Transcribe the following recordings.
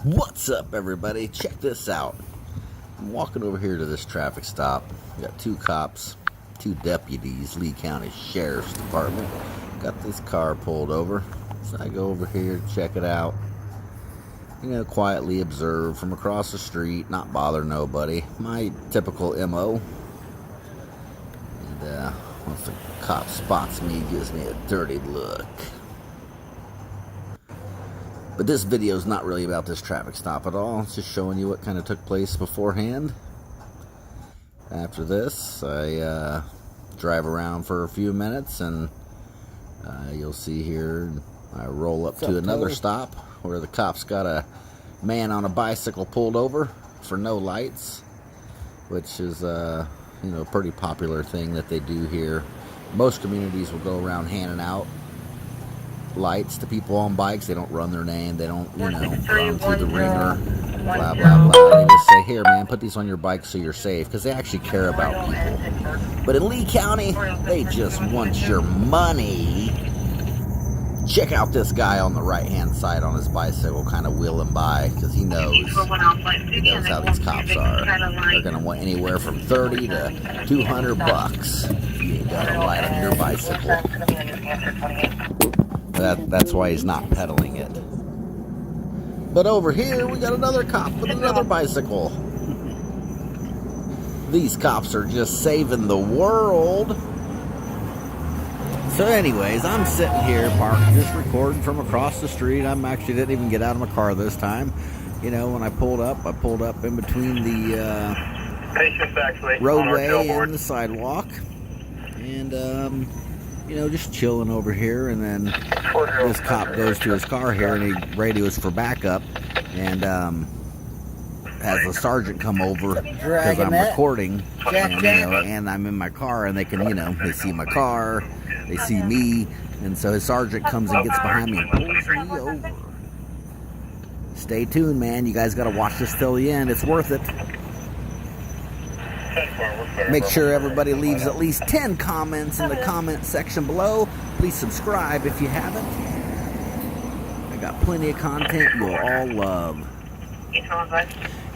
What's up, everybody? Check this out. I'm walking over here to this traffic stop. We got two cops, two deputies, Lee County Sheriff's Department. Got this car pulled over. So I go over here to check it out. Quietly observe from across the street, not bother nobody. My typical MO. And once the cop spots me, he gives me a dirty look. But this video is not really about this traffic stop at all. It's just showing you what kind of took place beforehand. After this, I drive around for a few minutes, and you'll see here I roll up to another stop where the cops got a man on a bicycle pulled over for no lights, which is a pretty popular thing that they do here. Most communities will go around handing out lights to people on bikes. They don't run their name. They don't, run through the ringer, blah, blah, blah. They just say, here, man, put these on your bike so you're safe, because they actually care about people. But in Lee County, they just want your money. Check out this guy on the right-hand side on his bicycle, kind of wheeling by, because he knows how these cops are. They're going to want anywhere from 30 to 200 bucks if you ain't got a light on your bicycle. That's why he's not pedaling it. But over here, we got another cop with another bicycle. These cops are just saving the world. So anyways, I'm sitting here parked, just recording from across the street. I actually didn't even get out of my car this time. When I pulled up in between the roadway and the sidewalk. And, just chilling over here, and then this cop goes to his car here, and he radios for backup, and has the sergeant come over because I'm recording, and I'm in my car, and they can, they see my car, they see me, and so his sergeant comes and gets behind me and pulls me over. Stay tuned, man. You guys got to watch this till the end. It's worth it. Make sure everybody leaves at least 10 comments in the comment section below. Please subscribe if you haven't. I got plenty of content you'll all love.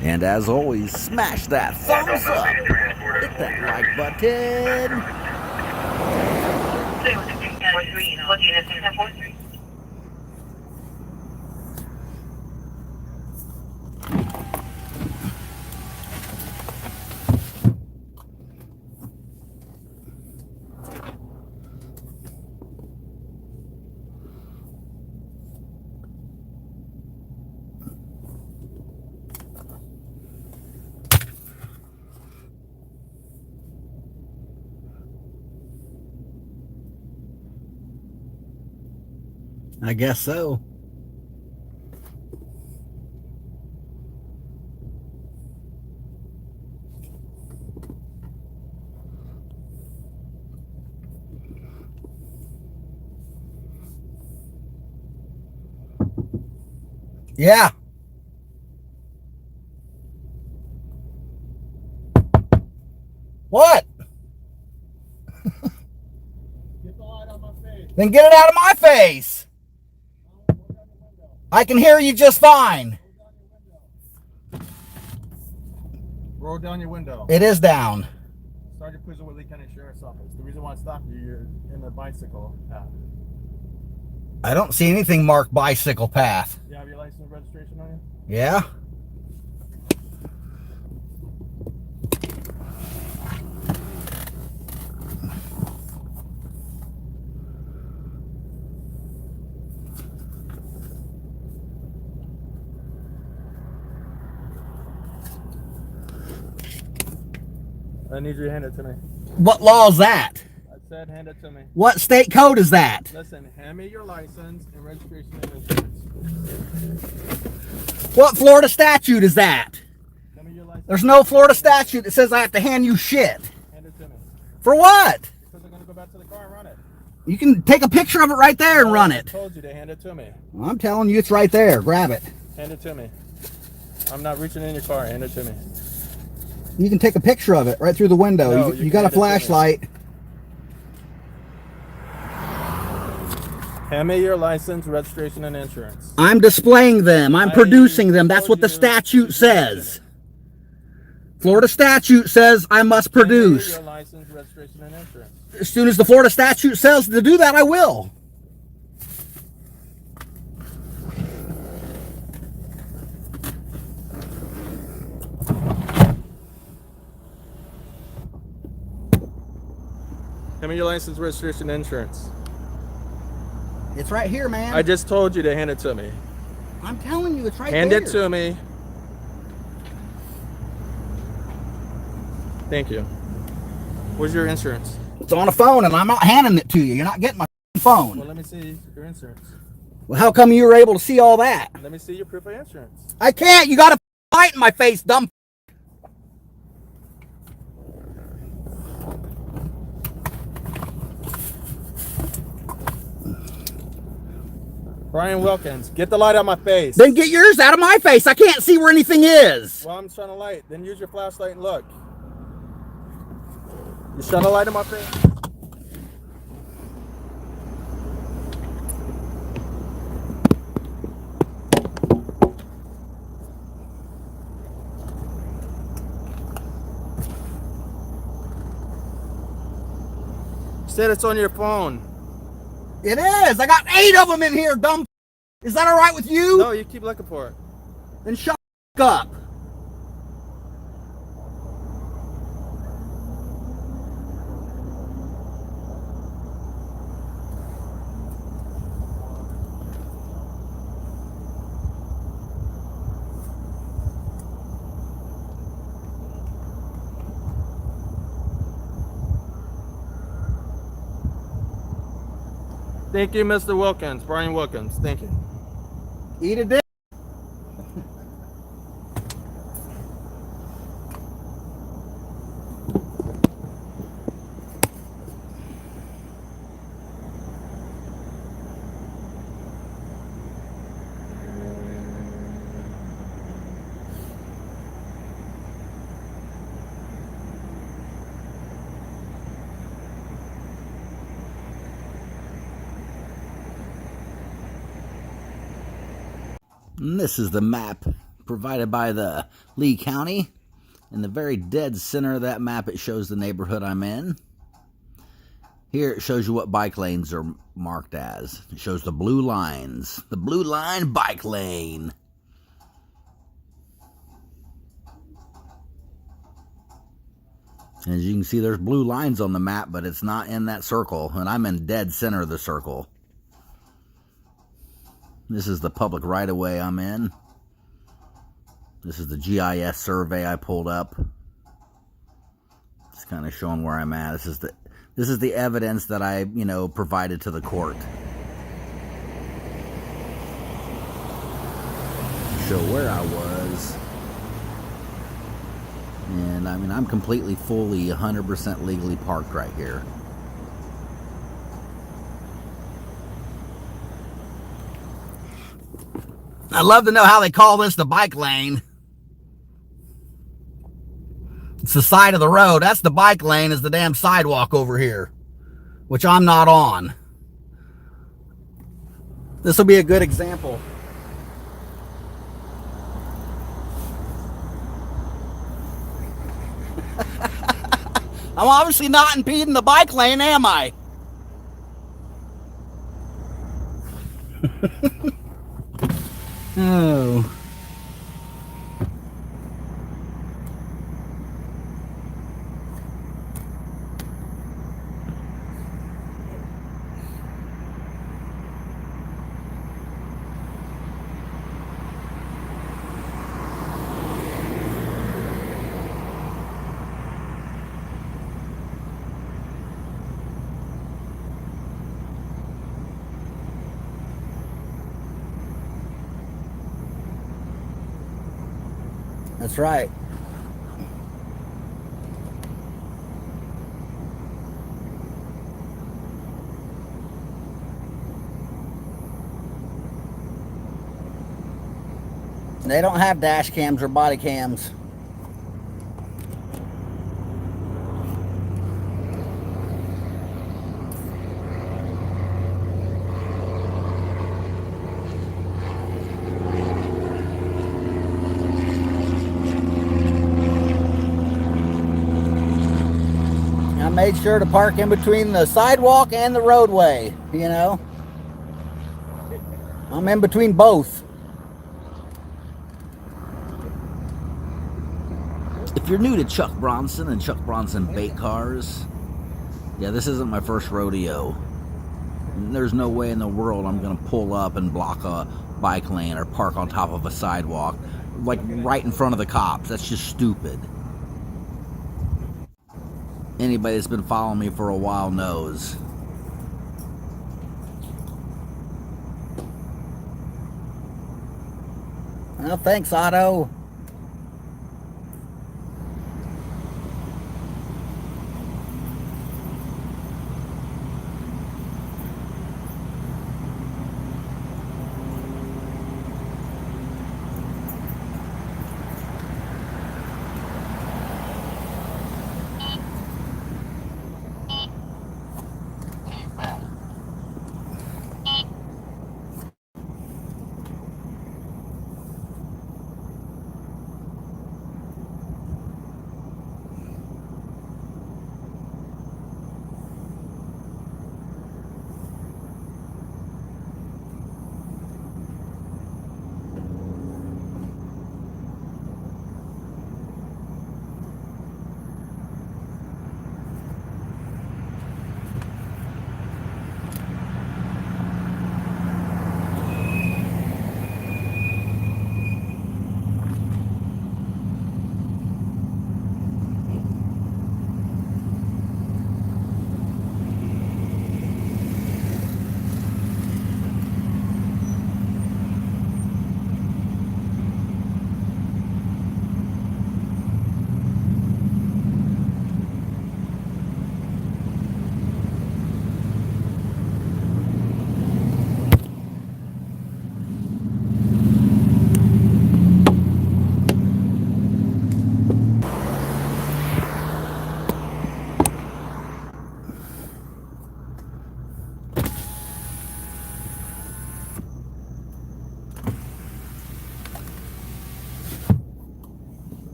And as always, smash that thumbs up. Hit that like button. I guess so. Yeah. What? Get the light on my face. Then get it out of my face. I can hear you just fine. Roll down your window. It is down. Sergeant Puzo with Lee County Sheriff's Office. The reason why I stopped you, you're in the bicycle path. I don't see anything marked bicycle path. You have your license and registration on you? Yeah. I need you to hand it to me. What law is that? I said hand it to me. What state code is that? Listen, hand me your license and registration and insurance. What Florida statute is that? Hand me your license. There's no Florida statute that says I have to hand you shit. Hand it to me. For what? Because I'm going to go back to the car and run it. You can take a picture of it right there and run it. I told you to hand it to me. Well, I'm telling you, it's right there. Grab it. Hand it to me. I'm not reaching in your car. Hand it to me. You can take a picture of it right through the window. No, you got a flashlight. Hand me your license, registration, and insurance. I'm displaying them. I'm producing them. That's what the told you statute to says. Florida statute says I must Hand me produce. your license, registration, and insurance. As soon as the Florida statute says to do that, I will. Hand me your license, registration, and insurance. It's right here, man. I just told you to hand it to me. I'm telling you, it's right Hand there. it to me. Thank you. Where's your insurance? It's on a phone, and I'm not handing it to you. You're not getting my phone. Well, let me see your insurance. Well, how come you were able to see all that? Let me see your proof of insurance. I can't. You got to fight in my face, dumb. Brian Wilkins, get the light out of my face. Then get yours out of my face. I can't see where anything is. Well, I'm trying to light. Then use your flashlight and look. You shine a light in my face? You said it's on your phone. It is. I got 8 of them in here, dumb. Is that all right with you? No, you keep looking for it. Then shut up. Thank you, Mr. Wilkins. Brian Wilkins. Thank you. Eat a dick. And this is the map provided by the Lee County. In the very dead center of that map, it shows the neighborhood I'm in. Here it shows you what bike lanes are marked as. It shows the blue lines. The blue line bike lane. As you can see, there's blue lines on the map, but it's not in that circle. And I'm in dead center of the circle. This is the public right-of-way I'm in. This is the GIS survey I pulled up. It's kind of showing where I'm at. This is the evidence that I, provided to the court. Show where I was. And I mean, I'm completely, fully, 100% legally parked right here. I'd love to know how they call this the bike lane. It's the side of the road. That's the bike lane, is the damn sidewalk over here, which I'm not on. This will be a good example. I'm obviously not impeding the bike lane, am I? Oh. That's right. They don't have dash cams or body cams. made sure to park in between the sidewalk and the roadway, you know. I'm in between both. If you're new to Chuck Bronson and Chuck Bronson Bait Cars, yeah, this isn't my first rodeo. There's no way in the world I'm going to pull up and block a bike lane or park on top of a sidewalk, like right in front of the cops. That's just stupid. Anybody that's been following me for a while knows. Well, thanks, Otto.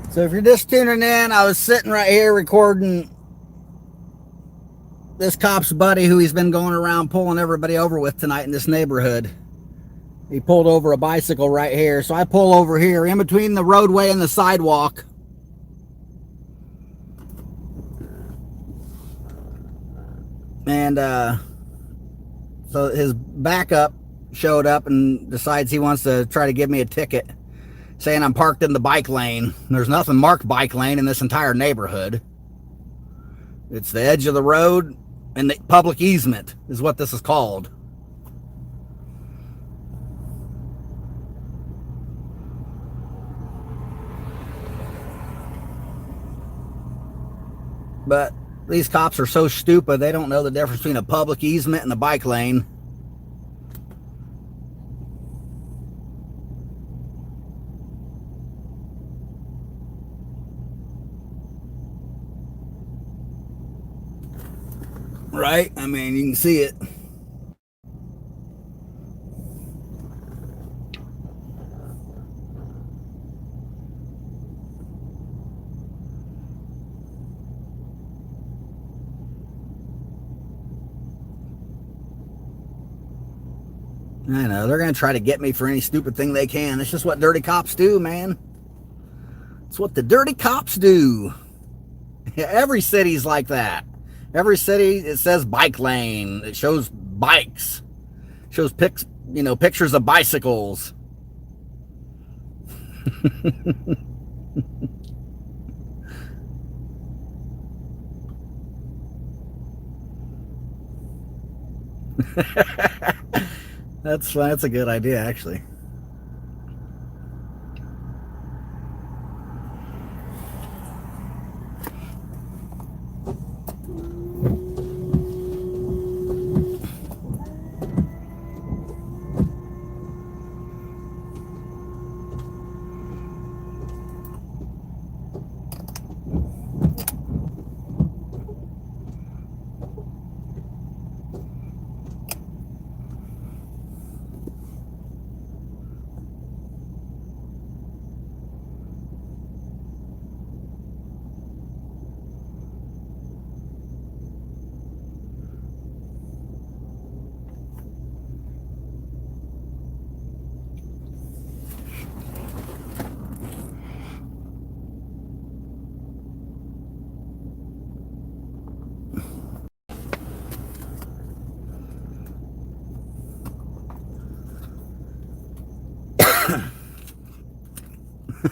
So if you're just tuning in, I was sitting right here recording this cop's buddy who he's been going around pulling everybody over with tonight in this neighborhood. He pulled over a bicycle right here. So I pull over here in between the roadway and the sidewalk. And so his backup showed up and decides he wants to try to give me a ticket, saying I'm parked in the bike lane. There's nothing marked bike lane in this entire neighborhood. It's the edge of the road and the public easement is what this is called. But these cops are so stupid, they don't know the difference between a public easement and a bike lane. Right? I mean, you can see it. I know, they're going to try to get me for any stupid thing they can. It's just what dirty cops do, man. It's what the dirty cops do. Every city's like that. Every city, it says bike lane. It shows bikes. It shows pictures of bicycles. That's a good idea, actually.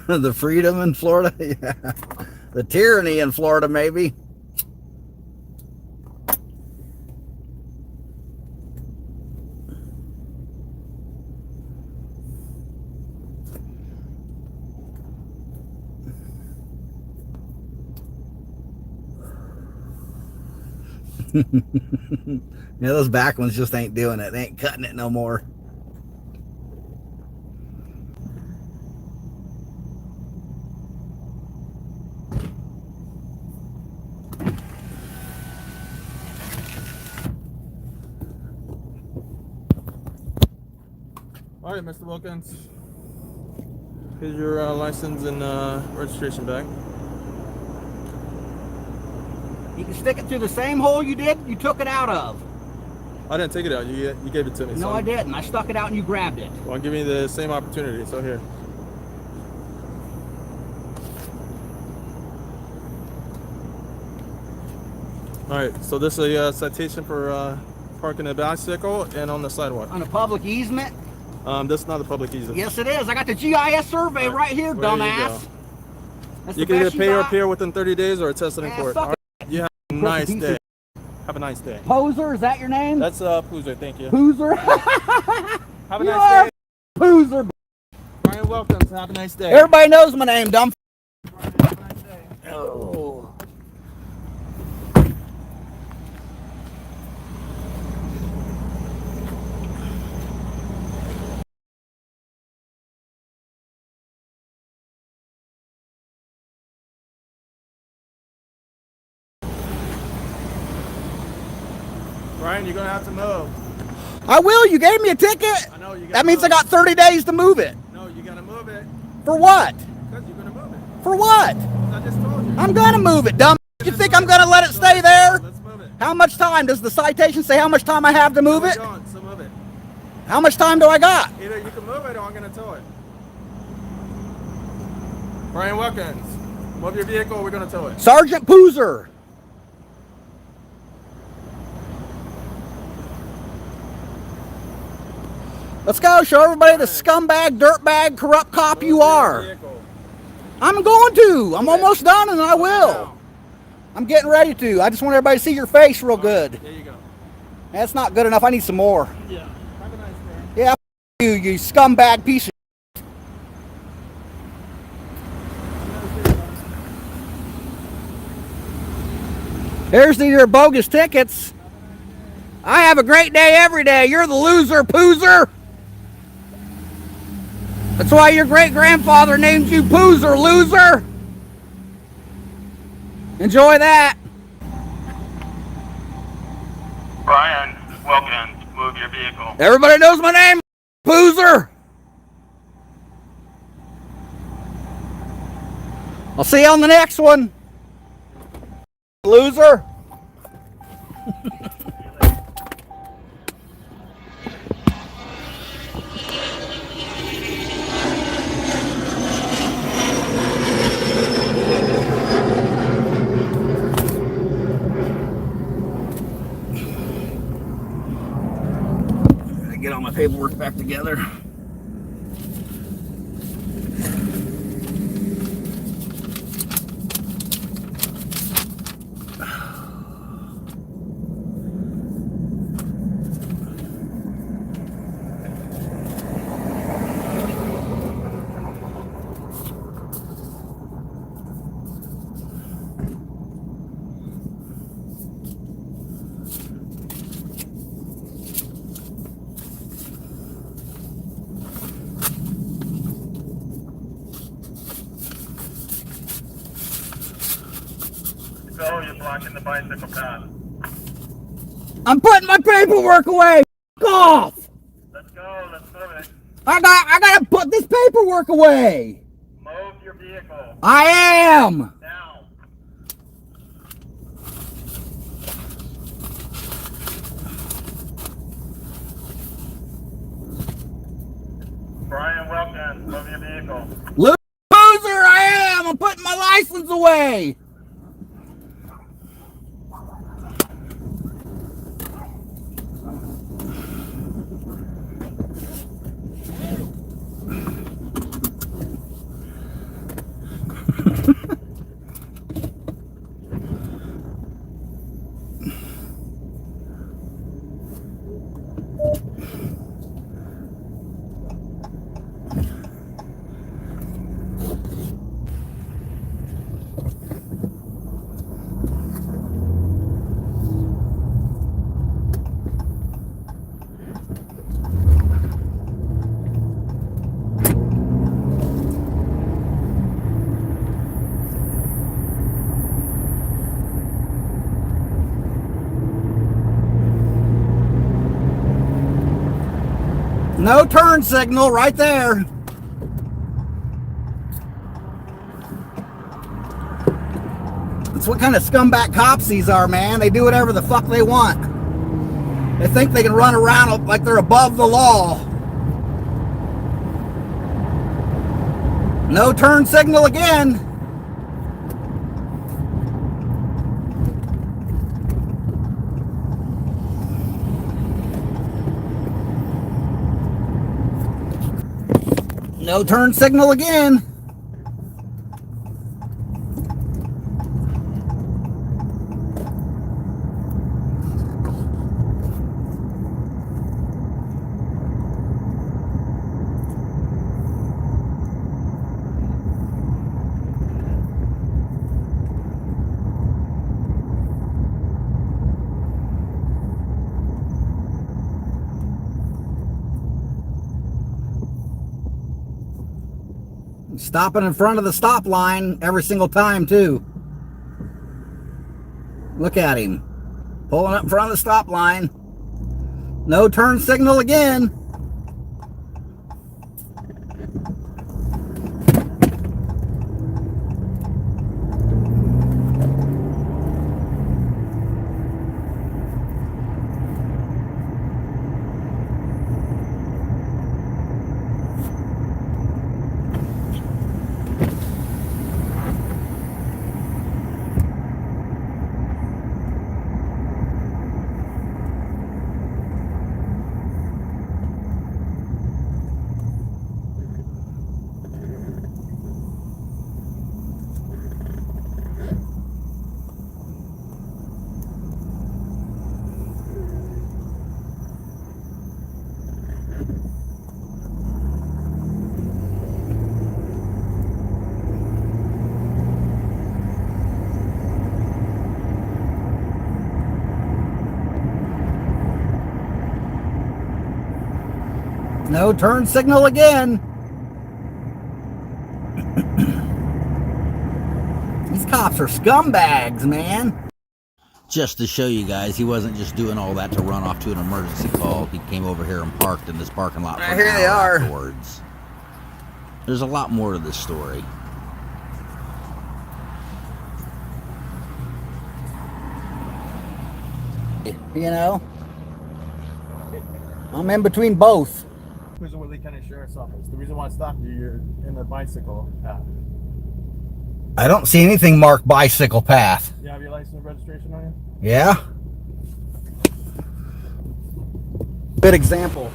The freedom in Florida? Yeah. The tyranny in Florida, maybe. Yeah, those back ones just ain't doing it. They ain't cutting it no more. All right, Mr. Wilkins. Here's your license and registration back. You can stick it through the same hole you took it out of. I didn't take it out. You gave it to me. No, I didn't. I stuck it out and you grabbed it. Well, I'm giving you the same opportunity. So here. All right. So this is a citation for parking a bicycle and on the sidewalk. On a public easement? This is not a public easement. Yes, it is. I got the GIS survey right here, There dumbass. You can either pay or appear within 30 days or attest it in court. Suck All right. You have a nice day. Have a nice day. Poser, is that your name? That's Poozer. Thank you. Poozer? Have a nice day. Poozer. Brian Wilkins. Have a nice day. Everybody knows my name, dumb. Brian, have a nice day. Oh. Brian, you're gonna have to move. I will. You gave me a ticket. I know you gotta That means I move. got 30 days to move it. No, you gotta move it. For what? Because you're gonna move it. For what? I just told you. I'm gonna move it, dumb. You think I'm gonna let it stay there? Let's move it. How much time? Does the citation say how much time I have to move No, it? don't, so move it. How much time do I got? Either you can move it or I'm gonna tow it. Brian Wilkins, move your vehicle or we're gonna tow it. Sergeant Poozer. Let's go. Show everybody the scumbag, dirtbag, corrupt cop you are. I'm going to. I'm almost done and I will. I'm getting ready to. I just want everybody to see your face real good. There you go. That's not good enough. I need some more. Yeah. Have a nice day. Yeah, you scumbag piece of. Here's your bogus tickets. I have a great day every day. You're the loser, Poozer. That's why your great-grandfather named you Poozer, loser. Enjoy that. Brian Wilkins, move your vehicle. Everybody knows my name, Poozer. I'll see you on the next one, loser. Get all my paperwork back together. Go, you're blocking the bicycle path. I'm putting my paperwork away. F off. Let's go, let's move it. I gotta put this paperwork away. Move your vehicle. I am. Now. Brian Wilkins, move your vehicle. Loser, I am. I'm putting my license away. No turn signal right there. That's what kind of scumbag cops these are, man. They do whatever the fuck they want. They think they can run around like they're above the law. No turn signal again. No turn signal again. Stopping in front of the stop line every single time, too. Look at him. Pulling up in front of the stop line. No turn signal again. No turn signal again. These cops are scumbags, man. Just to show you guys, he wasn't just doing all that to run off to an emergency call. He came over here and parked in this parking lot for an Here they hour are. afterwards. There's a lot more to this story. You know, I'm in between both. Where's the Whitley County Sheriff's Office? The reason why I stopped you, you're in the bicycle path. I don't see anything marked bicycle path. You have your license and registration on you? Yeah? Good example.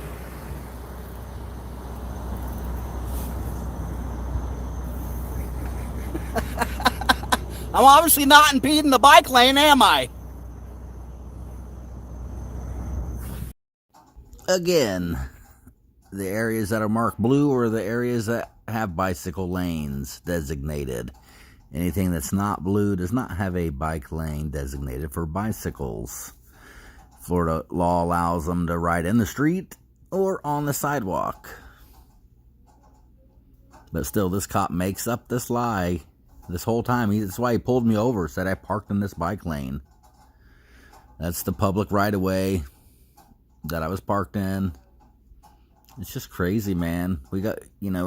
I'm obviously not impeding the bike lane, am I? Again, the areas that are marked blue are the areas that have bicycle lanes designated. Anything that's not blue does not have a bike lane designated for bicycles. Florida law allows them to ride in the street or on the sidewalk. But still, this cop makes up this lie this whole time. That's why he pulled me over, said I parked in this bike lane. That's the public right-of-way that I was parked in. It's just crazy, man. We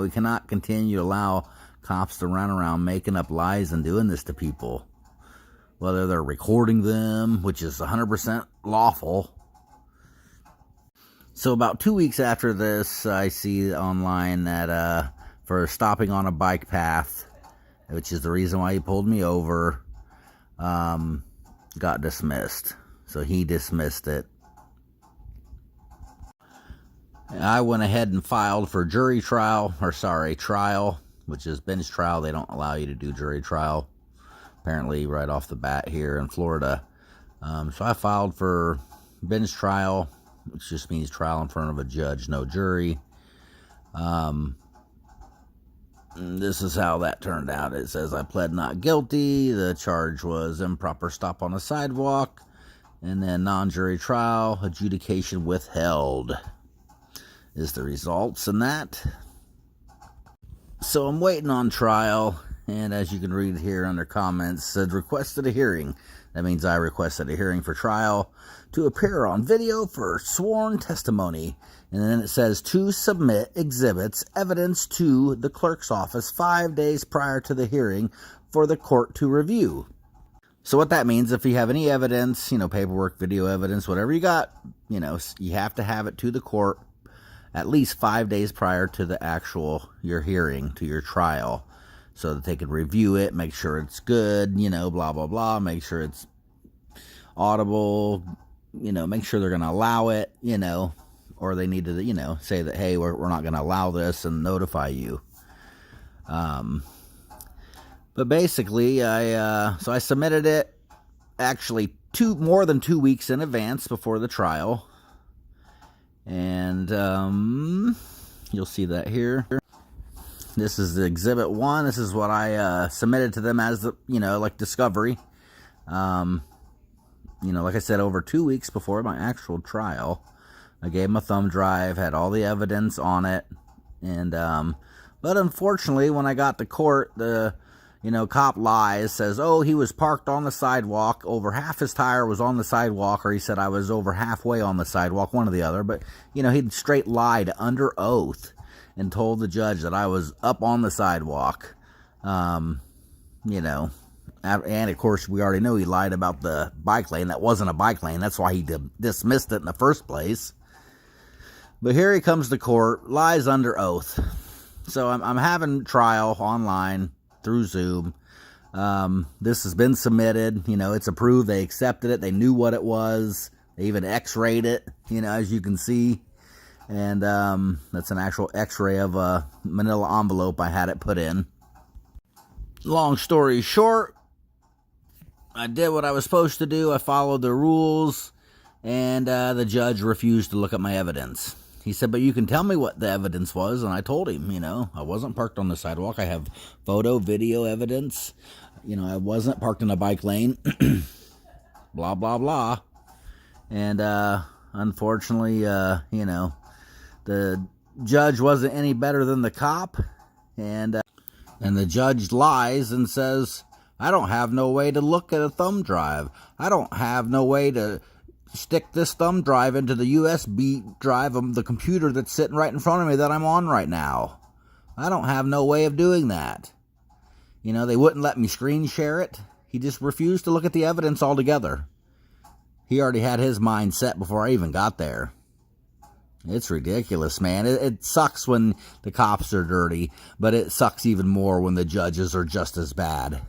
cannot continue to allow cops to run around making up lies and doing this to people. Whether they're recording them, which is 100% lawful. So about 2 weeks after this, I see online that for stopping on a bike path, which is the reason why he pulled me over, got dismissed. So he dismissed it. I went ahead and filed for trial, which is bench trial. They don't allow you to do jury trial, apparently, right off the bat here in Florida. So I filed for bench trial, which just means trial in front of a judge, no jury. This is how that turned out. It says I pled not guilty. The charge was improper stop on a sidewalk, and then non-jury trial, adjudication withheld is the results in that. So I'm waiting on trial, And as you can read here under comments, said requested a hearing. That means I requested a hearing for trial to appear on video for sworn testimony. And then it says to submit exhibits, evidence to the clerk's office 5 days prior to the hearing for the court to review. So what that means, if you have any evidence, paperwork, video evidence, whatever you got, you have to have it to the court at least 5 days prior to your hearing, to your trial, so that they can review it, make sure it's good, blah, blah, blah, make sure it's audible, make sure they're going to allow it, or they need to, say that, hey, we're not going to allow this and notify you. But basically, I submitted it actually more than 2 weeks in advance before the trial. And you'll see that here. This is the Exhibit 1. This is what I submitted to them as like discovery. Like I said, over 2 weeks before my actual trial. I gave them a thumb drive, had all the evidence on it. And but unfortunately, when I got to court, the cop lies, says, oh, he was parked on the sidewalk, over half his tire was on the sidewalk, or he said I was over halfway on the sidewalk, one or the other. But, he'd straight lied under oath and told the judge that I was up on the sidewalk. And of course, we already know he lied about the bike lane. That wasn't a bike lane. That's why he dismissed it in the first place. But here he comes to court, lies under oath. So I'm having trial online through Zoom. This has been submitted. It's approved. They accepted it. They knew what it was. They even x-rayed it, as you can see. And that's an actual x-ray of a manila envelope I had it put in. Long story short, I did what I was supposed to do. I followed the rules, and the judge refused to look at my evidence. He said, but you can tell me what the evidence was. And I told him, I wasn't parked on the sidewalk. I have photo, video evidence. I wasn't parked in a bike lane. Blah, blah, blah. And unfortunately, the judge wasn't any better than the cop. And the judge lies and says, I don't have no way to look at a thumb drive. I don't have no way to stick this thumb drive into the USB drive of the computer that's sitting right in front of me that I'm on right now. I don't have no way of doing that. They wouldn't let me screen share it. He just refused to look at the evidence altogether. He already had his mind set before I even got there. It's ridiculous, man. It sucks when the cops are dirty, but it sucks even more when the judges are just as bad.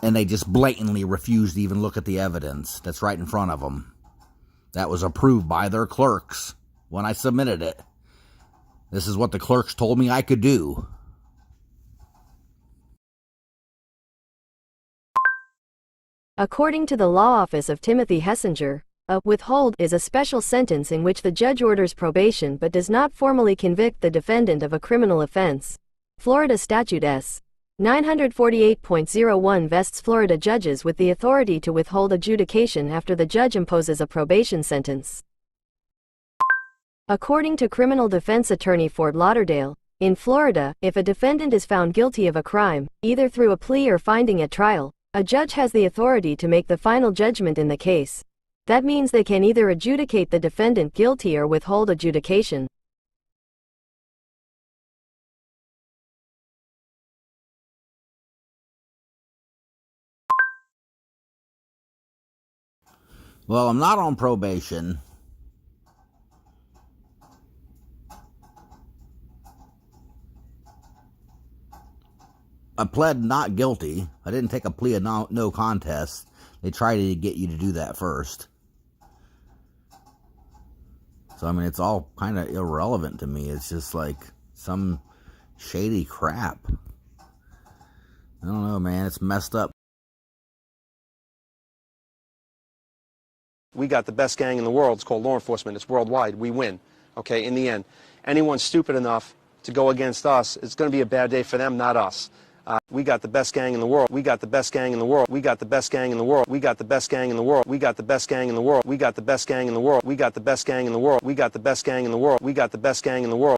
And they just blatantly refuse to even look at the evidence that's right in front of them. That was approved by their clerks when I submitted it. This is what the clerks told me I could do. According to the law office of Timothy Hessinger, a withhold is a special sentence in which the judge orders probation but does not formally convict the defendant of a criminal offense. Florida Statute S. 948.01 vests Florida judges with the authority to withhold adjudication after the judge imposes a probation sentence. According to criminal defense attorney Fort Lauderdale, in Florida, if a defendant is found guilty of a crime, either through a plea or finding at trial, a judge has the authority to make the final judgment in the case. That means they can either adjudicate the defendant guilty or withhold adjudication. Well, I'm not on probation. I pled not guilty. I didn't take a plea of no contest. They try to get you to do that first. So, it's all kind of irrelevant to me. It's just like some shady crap. I don't know, man. It's messed up. We got the best gang in the world. It's called law enforcement. It's worldwide. We win, okay, in the end. Anyone stupid enough to go against us, it's going to be a bad day for them, not us. We got the best gang in the world. We got the best gang in the world. We got the best gang in the world. We got the best gang in the world. We got the best gang in the world. We got the best gang in the world. We got the best gang in the world. We got the best gang in the world. We got the best gang in the world.